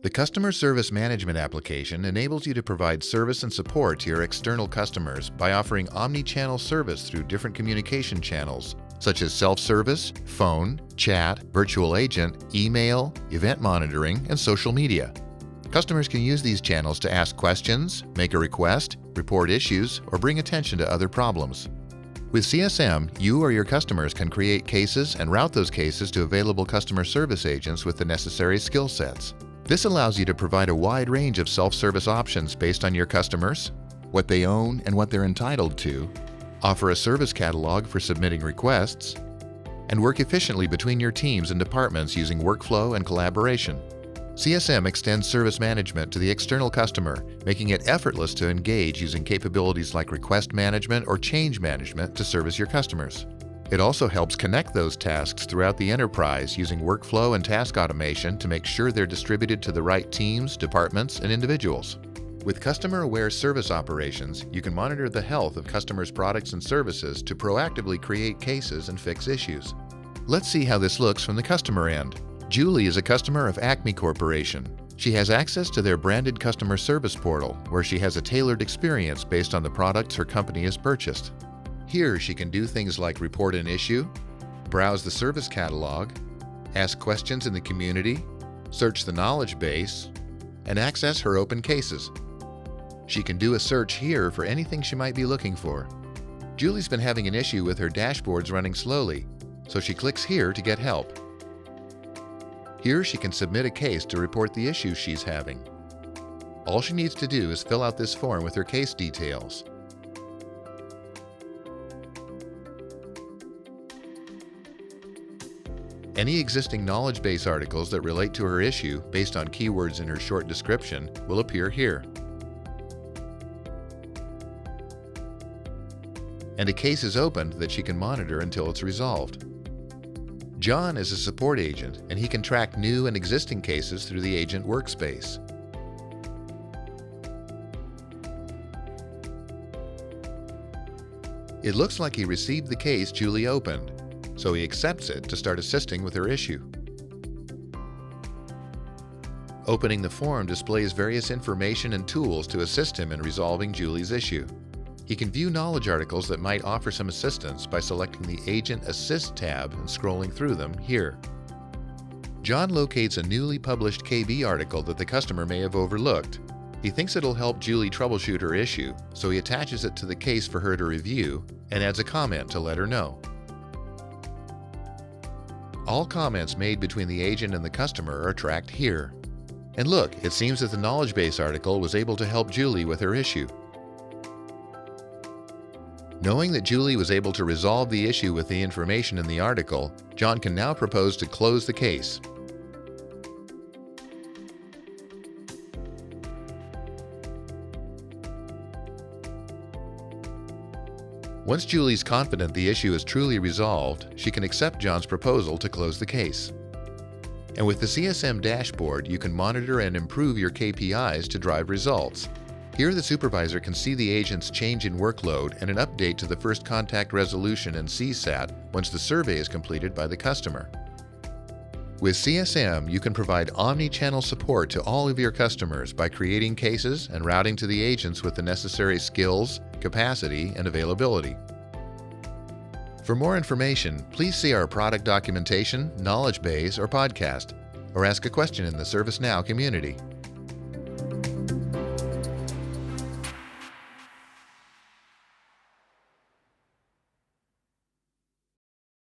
The Customer Service Management application enables you to provide service and support to your external customers by offering omni-channel service through different communication channels, such as self-service, phone, chat, virtual agent, email, event monitoring, and social media. Customers can use these channels to ask questions, make a request, report issues, or bring attention to other problems. With CSM, you or your customers can create cases and route those cases to available customer service agents with the necessary skill sets. This allows you to provide a wide range of self-service options based on your customers, what they own and what they're entitled to, offer a service catalog for submitting requests, and work efficiently between your teams and departments using workflow and collaboration. CSM extends service management to the external customer, making it effortless to engage using capabilities like request management or change management to service your customers. It also helps connect those tasks throughout the enterprise using workflow and task automation to make sure they're distributed to the right teams, departments, and individuals. With customer-aware service operations, you can monitor the health of customers' products and services to proactively create cases and fix issues. Let's see how this looks from the customer end. Julie is a customer of Acme Corporation. She has access to their branded customer service portal, where she has a tailored experience based on the products her company has purchased. Here, she can do things like report an issue, browse the service catalog, ask questions in the community, search the knowledge base, and access her open cases. She can do a search here for anything she might be looking for. Julie's been having an issue with her dashboards running slowly, so she clicks here to get help. Here, she can submit a case to report the issue she's having. All she needs to do is fill out this form with her case details. Any existing knowledge base articles that relate to her issue based on keywords in her short description will appear here. And a case is opened that she can monitor until it's resolved. John is a support agent, and he can track new and existing cases through the agent workspace. It looks like he received the case Julie opened, so he accepts it to start assisting with her issue. Opening the form displays various information and tools to assist him in resolving Julie's issue. He can view knowledge articles that might offer some assistance by selecting the Agent Assist tab and scrolling through them here. John locates a newly published KB article that the customer may have overlooked. He thinks it'll help Julie troubleshoot her issue, so he attaches it to the case for her to review and adds a comment to let her know. All comments made between the agent and the customer are tracked here. And look, it seems that the knowledge base article was able to help Julie with her issue. Knowing that Julie was able to resolve the issue with the information in the article, John can now propose to close the case. Once Julie's confident the issue is truly resolved, she can accept John's proposal to close the case. And with the CSM dashboard, you can monitor and improve your KPIs to drive results. Here, the supervisor can see the agent's change in workload and an update to the first contact resolution and CSAT once the survey is completed by the customer. With CSM, you can provide omni-channel support to all of your customers by creating cases and routing to the agents with the necessary skills, capacity, and availability. For more information, please see our product documentation, knowledge base, or podcast, or ask a question in the ServiceNow community.